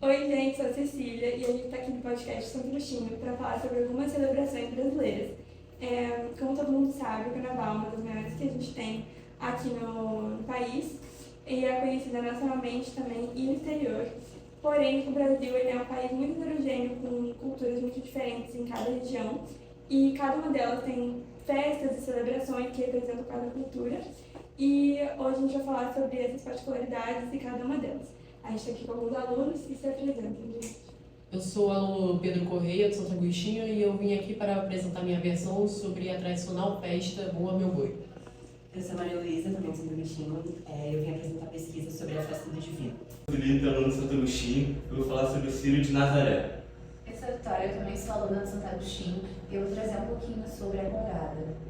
Oi, gente, sou a Cecília e a gente está aqui no podcast Santo Agostinho para falar sobre algumas celebrações brasileiras. Como todo mundo sabe, o Carnaval é uma das maiores que a gente tem aqui no país e é conhecida nacionalmente também e no exterior. Porém, o Brasil ele é um país muito heterogêneo, com culturas muito diferentes em cada região e cada uma delas tem festas e celebrações que representam cada cultura. E hoje a gente vai falar sobre essas particularidades de cada uma delas. A gente está aqui com alguns alunos e se apresentem, gente. Eu sou o aluno Pedro Correia, de Santo Agostinho, e eu vim aqui para apresentar minha versão sobre a tradicional festa Boa Meu Boi. Eu sou a Maria Luísa, também de Santo Agostinho. Eu vim apresentar pesquisa sobre a festa do Divino. Eu sou Felipe, aluno de Santo Agostinho. Eu vou falar sobre o Círio de Nazaré. Eu sou a Vitória, eu também sou aluna de Santo Agostinho e eu vou trazer um pouquinho sobre a Congada.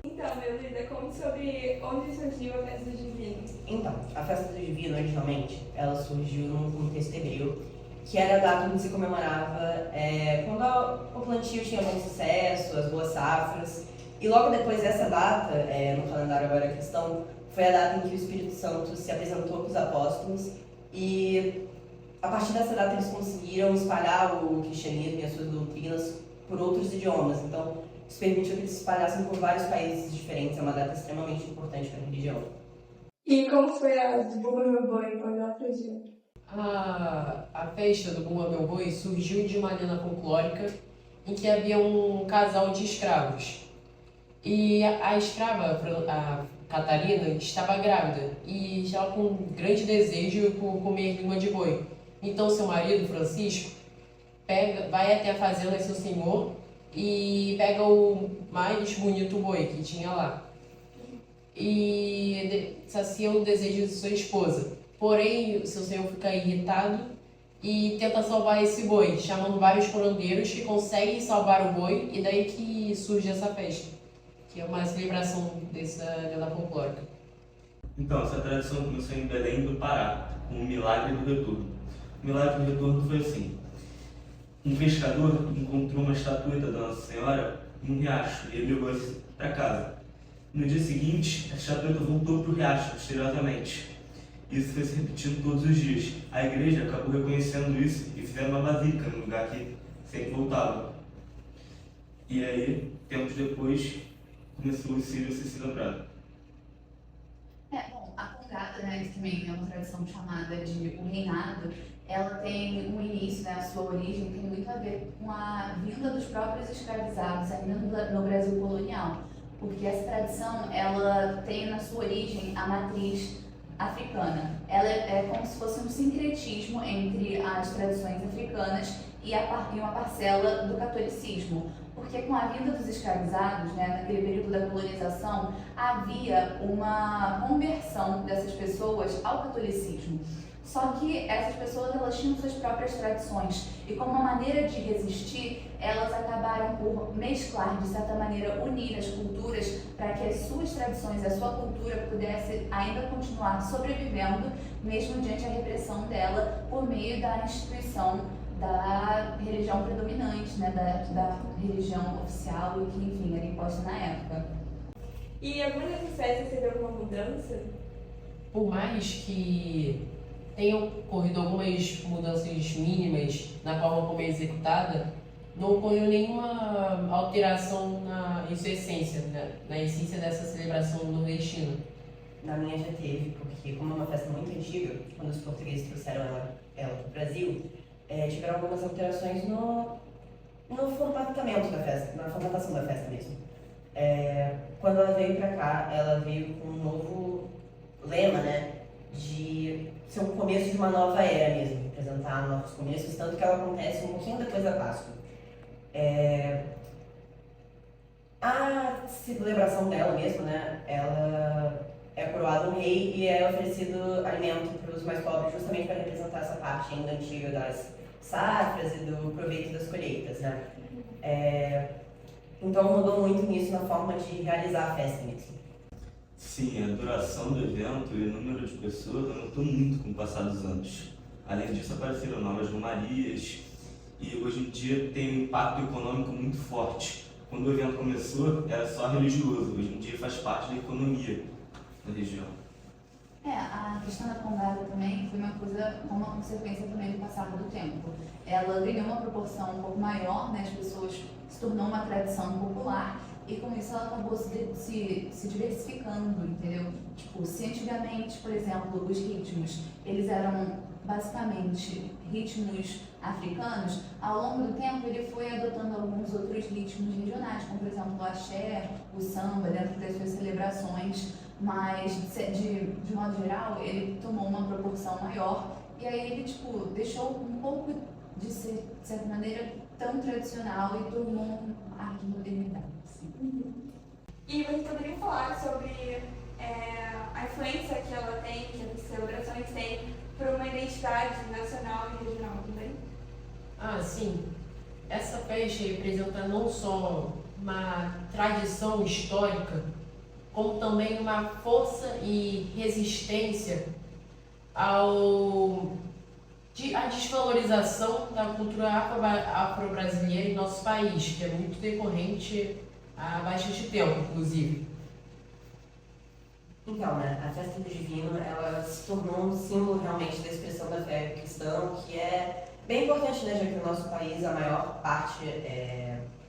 Então, Maria Luísa, conte sobre onde surgiu a festa do Divino. Então, a festa do Divino, originalmente, ela surgiu num contexto hebreu, que era a data onde se comemorava quando o plantio tinha bom sucesso, as boas safras. E logo depois dessa data, no calendário agora cristão, foi a data em que o Espírito Santo se apresentou para os apóstolos e a partir dessa data eles conseguiram espalhar o cristianismo e as suas doutrinas por outros idiomas. Então, isso permitiu que eles se espalhassem por vários países diferentes. É uma data extremamente importante para a religião. E como foi a do Bumba Meu Boi, quando ela surgiu? A festa do Boa Meu Boi surgiu de uma lenda folclórica em que havia um casal de escravos. E a escrava, a Catarina, estava grávida e estava com um grande desejo por comer língua de boi. Então seu marido, Francisco, vai até a fazenda de seu senhor e pega o mais bonito boi que tinha lá. E sacia o desejo de sua esposa. Porém, o seu senhor fica irritado e tenta salvar esse boi, chamando vários curandeiros que conseguem salvar o boi, e daí que surge essa festa, que é uma celebração dessa lenda folclórica. Então, essa tradição começou em Belém do Pará, com o Milagre do Retorno. O Milagre do Retorno foi assim: um pescador encontrou uma estatueta da Nossa Senhora num riacho e ele levou isso para casa. No dia seguinte, a estatueta voltou para o riacho, misteriosamente. Isso foi se repetindo todos os dias. A igreja acabou reconhecendo isso e fizeram uma basílica no lugar que sempre voltava. E aí, tempos depois, começou o Círio a ser celebrado. A Congada, né, que também é uma tradição chamada de o reinado, ela tem um início, né, a sua origem tem muito a ver com a vinda dos próprios escravizados ainda no Brasil colonial, porque essa tradição ela tem na sua origem a matriz africana. Ela é como se fosse um sincretismo entre as tradições africanas e uma parcela do catolicismo, porque com a vinda dos escravizados, né, naquele período da colonização, havia uma conversão dessas pessoas ao catolicismo. Só que essas pessoas elas tinham suas próprias tradições e como uma maneira de resistir, elas acabaram por mesclar, de certa maneira, unir as culturas para que as suas tradições, a sua cultura pudesse ainda continuar sobrevivendo, mesmo diante da repressão dela por meio da instituição da religião predominante, né, da religião oficial e que, enfim, era imposta na época. E alguma dessas festas teve alguma mudança? Por mais que tenham ocorrido algumas mudanças mínimas na forma como é executada, não ocorreu nenhuma alteração em sua essência, na essência dessa celebração nordestina. Na minha já teve, porque como é uma festa muito antiga, quando os portugueses trouxeram ela para o Brasil, tiveram algumas alterações no formatamento da festa, na formatação da festa mesmo. Quando ela veio para cá, ela veio com um novo lema, né, de ser um começo de uma nova era mesmo, representar novos começos, tanto que ela acontece um pouquinho depois da Páscoa. A celebração dela mesmo, né, ela é coroada um rei e é oferecido alimento para os mais pobres, justamente para representar essa parte ainda antiga das safras e do proveito das colheitas, né. Então mudou muito nisso na forma de realizar a festa mesmo. Sim, a duração do evento e o número de pessoas aumentou muito com o passar dos anos. Além disso, apareceram novas romarias e hoje em dia tem um impacto econômico muito forte. Quando o evento começou, era só religioso, hoje em dia faz parte da economia da região. A questão da congada também foi uma consequência também do passar do tempo. Ela ganhou uma proporção um pouco maior, né? As pessoas se tornou uma tradição popular e com isso ela acabou se diversificando, entendeu? Tipo, se antigamente, por exemplo, os ritmos, eles eram basicamente ritmos africanos, ao longo do tempo ele foi adotando alguns outros ritmos regionais, como por exemplo o axé, o samba, dentro das suas celebrações, mas de modo geral ele tomou uma proporção maior e aí ele tipo deixou um pouco de ser, de certa maneira, tão tradicional e tornou uma arte de modernidade. Assim. E vocês poderiam falar sobre a influência que ela tem, que as celebrações têm, para uma identidade nacional e regional também? Sim. Essa festa representa não só uma tradição histórica, como também uma força e resistência à desvalorização da cultura afro-brasileira em nosso país, que é muito decorrente há bastante tempo, inclusive. Então, né, a festa do divino, ela se tornou um símbolo realmente da expressão da fé cristã, que é bem importante, né, já que no nosso país a maior parte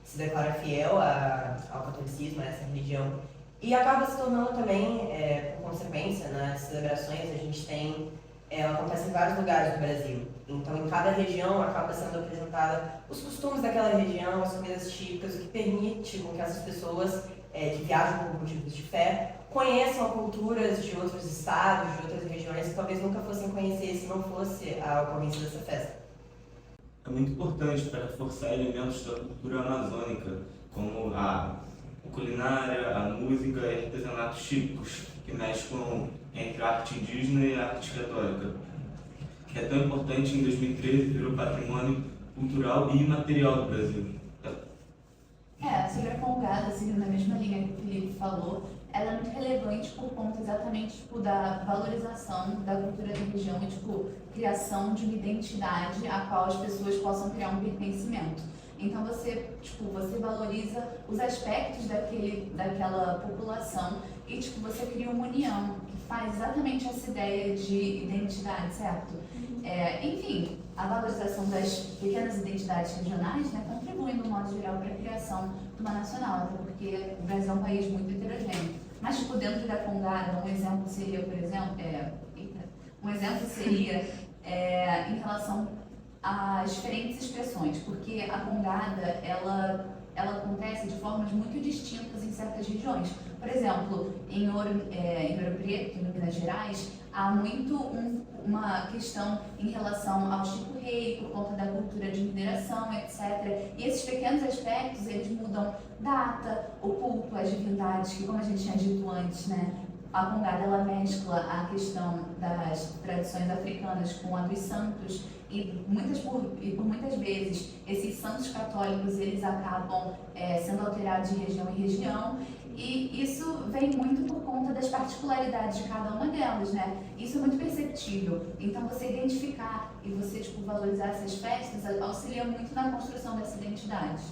se declara fiel ao catolicismo, a essa religião, e acaba se tornando também, por consequência, nas celebrações a gente tem, ela acontece em vários lugares do Brasil, então em cada região acaba sendo apresentada os costumes daquela região, as comidas típicas, o que permite com que essas pessoas que viajam por motivos de fé conheçam culturas de outros estados, de outras regiões que talvez nunca fossem conhecer se não fosse a ocorrência dessa festa. É muito importante para reforçar elementos da cultura amazônica, como a culinária, a música e artesanatos típicos, que mesclam entre a arte indígena e a arte católica, que é tão importante em 2013 virou patrimônio cultural e imaterial do Brasil. Sobre a congada, seguindo na mesma linha que o Felipe falou, ela é muito relevante por conta exatamente da valorização da cultura da região e criação de uma identidade a qual as pessoas possam criar um pertencimento. Então você valoriza os aspectos daquela população e você cria uma união que faz exatamente essa ideia de identidade, certo? Enfim, a valorização das pequenas identidades regionais, né, contribui, no modo geral, para a criação de uma nacional, até porque o Brasil é um país muito heterogêneo. Mas, dentro da congada, um exemplo seria, por exemplo, em relação às diferentes expressões, porque a congada, ela acontece de formas muito distintas em certas regiões. Por exemplo, em Ouro Preto, em Minas Gerais, há muito uma questão em relação ao Chico Rei, por conta da cultura de mineração, etc. E esses pequenos aspectos, eles mudam data, o culto às divindades, que como a gente tinha dito antes, né, a congada ela mescla a questão das tradições africanas com a dos santos e por muitas vezes esses santos católicos eles acabam sendo alterados de região em região. E isso vem muito por conta das particularidades de cada uma delas, né? Isso é muito perceptível. Então, você identificar e você, valorizar essas festas auxilia muito na construção dessa identidade.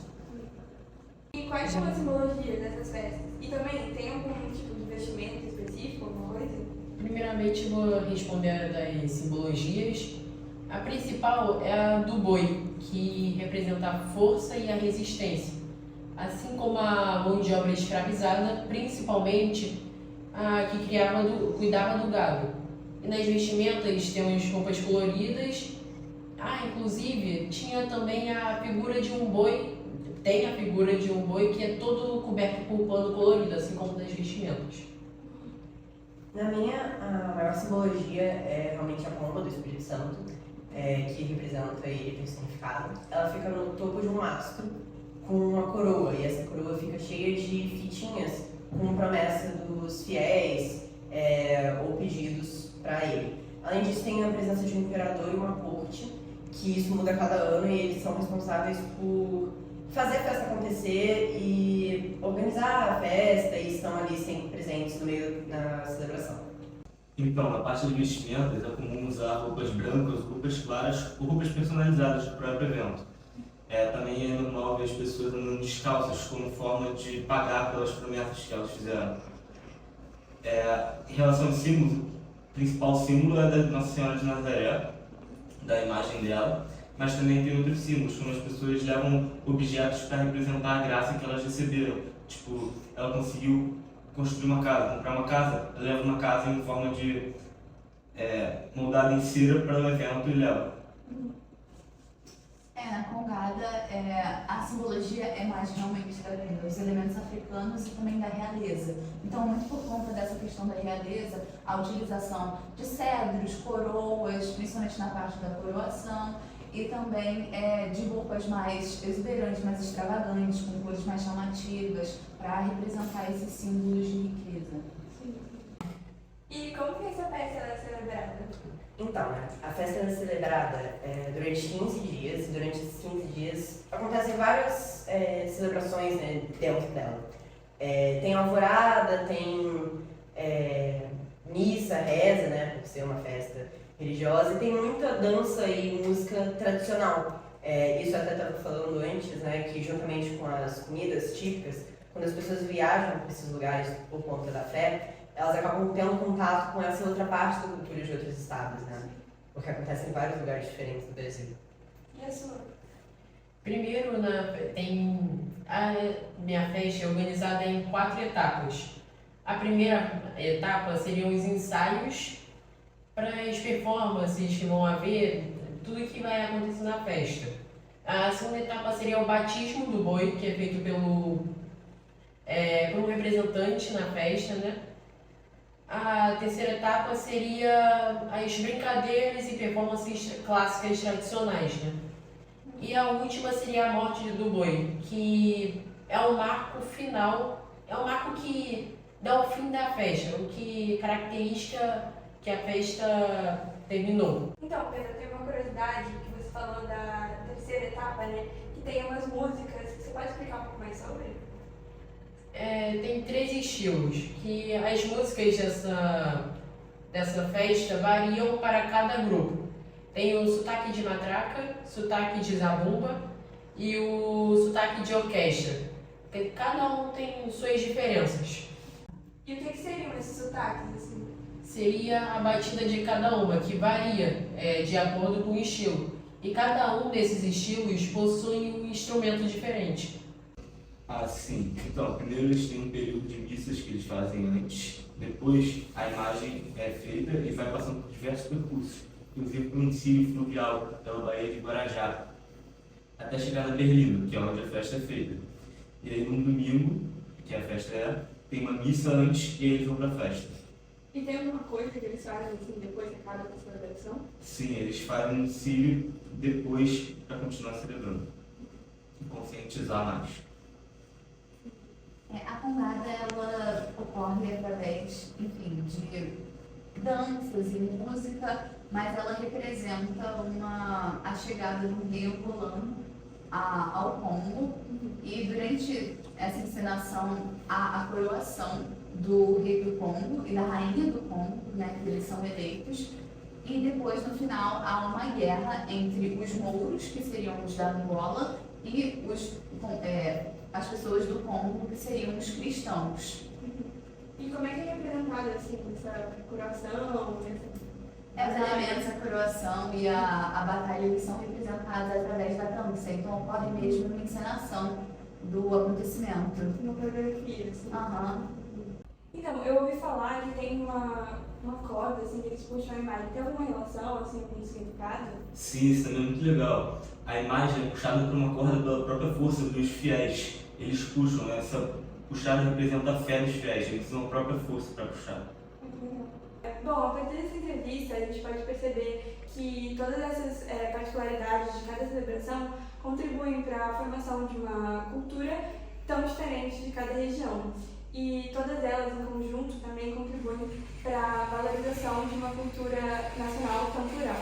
E quais são as simbologias dessas festas? E também, tem algum tipo de vestimento específico, alguma coisa? Primeiramente, vou responder das simbologias. A principal é a do boi, que representa a força e a resistência. Assim como a mão de obra escravizada, principalmente a que cuidava do gado. E nas vestimentas temos roupas coloridas. Inclusive, tinha também a figura de um boi, tem a figura de um boi que é todo coberto por pano colorido, assim como nas vestimentas. Na minha, a maior simbologia é realmente a pomba do Espírito Santo, que representa ele personificado. Ela fica no topo de um mastro, com uma coroa, e essa coroa fica cheia de fitinhas com promessa dos fiéis ou pedidos para ele. Além disso, tem a presença de um imperador e uma corte, que isso muda a cada ano e eles são responsáveis por fazer a festa acontecer e organizar a festa e estão ali sempre presentes no meio da celebração. Então, na parte de vestimentas, é comum usar roupas brancas, roupas claras ou roupas personalizadas para o próprio evento. Também é normal ver as pessoas andando descalças como forma de pagar pelas promessas que elas fizeram. Em relação aos símbolos, principal símbolo é da Nossa Senhora de Nazaré, da imagem dela, mas também tem outros símbolos, como as pessoas levam objetos para representar a graça que elas receberam. Tipo, ela conseguiu construir uma casa, comprar uma casa, ela leva uma casa em forma de moldada em cera para o evento e leva. Na Congada, a simbologia é mais realmente dos elementos africanos e também da realeza. Então, muito por conta dessa questão da realeza, a utilização de cedros, coroas, principalmente na parte da coroação, e também de roupas mais exuberantes, mais extravagantes, com cores mais chamativas, para representar esses símbolos de riqueza. Sim. E como que essa festa é celebrada? Então, né, a festa é celebrada durante 15 dias. Durante esses 15 dias acontecem várias celebrações, né, dentro dela. Tem alvorada, tem missa, reza, né, por ser uma festa religiosa, e tem muita dança e música tradicional. Isso eu até estava falando antes, né, que juntamente com as comidas típicas, quando as pessoas viajam para esses lugares por conta da fé, elas acabam tendo contato com essa outra parte da cultura de outros estados, né? Porque acontece em vários lugares diferentes do Brasil. E a sua? Primeiro, a minha festa é organizada em 4 etapas. A primeira etapa seriam os ensaios para as performances que vão haver, tudo que vai acontecer na festa. A segunda etapa seria o batismo do boi, que é feito por um representante na festa, né? A terceira etapa seria as brincadeiras e performances clássicas tradicionais, né? E a última seria a morte do boi, que é um marco final, é um marco que dá o fim da festa, o que caracteriza que a festa terminou. Então, Pedro, eu tenho uma curiosidade que você falou da terceira etapa, né? Que tem umas músicas. Você pode explicar um pouco mais sobre? Tem 3 estilos, que as músicas dessa festa variam para cada grupo. Tem o sotaque de matraca, sotaque de zabumba e o sotaque de orquestra. Cada um tem suas diferenças. E o que seriam esses sotaques, assim? Seria a batida de cada uma, que varia de acordo com o estilo. E cada um desses estilos possui um instrumento diferente. Ah, sim. Então, primeiro eles têm um período de missas que eles fazem antes. Depois, a imagem é feita e vai passando por diversos percursos, inclusive por um desfile fluvial pela Baía de Guarajá, até chegar na Berlina, que é onde a festa é feita. E aí, no domingo, que a festa tem uma missa antes e aí eles vão para a festa. E tem alguma coisa que eles fazem, assim, depois que acaba a celebração? Sim, eles fazem um desfile depois para continuar celebrando e conscientizar mais. A Congada, ela ocorre através, enfim, de danças e música, mas ela representa a chegada do rei angolano ao Congo, e durante essa encenação há a coroação do rei do Congo e da rainha do Congo, né, que eles são eleitos, e depois, no final, há uma guerra entre os mouros, que seriam os da Angola, e as pessoas do Congo, que seriam os cristãos. E como é que é representada, assim, essa coroação? Os elementos, a coroação e a batalha, eles são representados através da dança, então ocorre mesmo uma encenação do acontecimento. Uma coreografia, assim. Aham. Então, eu ouvi falar que tem uma corda, assim, que eles puxam a imagem. Tem alguma relação, assim, com o significado? Sim, isso também é muito legal. A imagem é puxada por uma corda pela própria força dos fiéis. Eles puxam, essa puxada representa a fé dos fiéis, eles usam a própria força para puxar. Bom, a partir dessa entrevista, a gente pode perceber que todas essas particularidades de cada celebração contribuem para a formação de uma cultura tão diferente de cada região. E todas elas, em conjunto, também contribuem para a valorização de uma cultura nacional tão plural.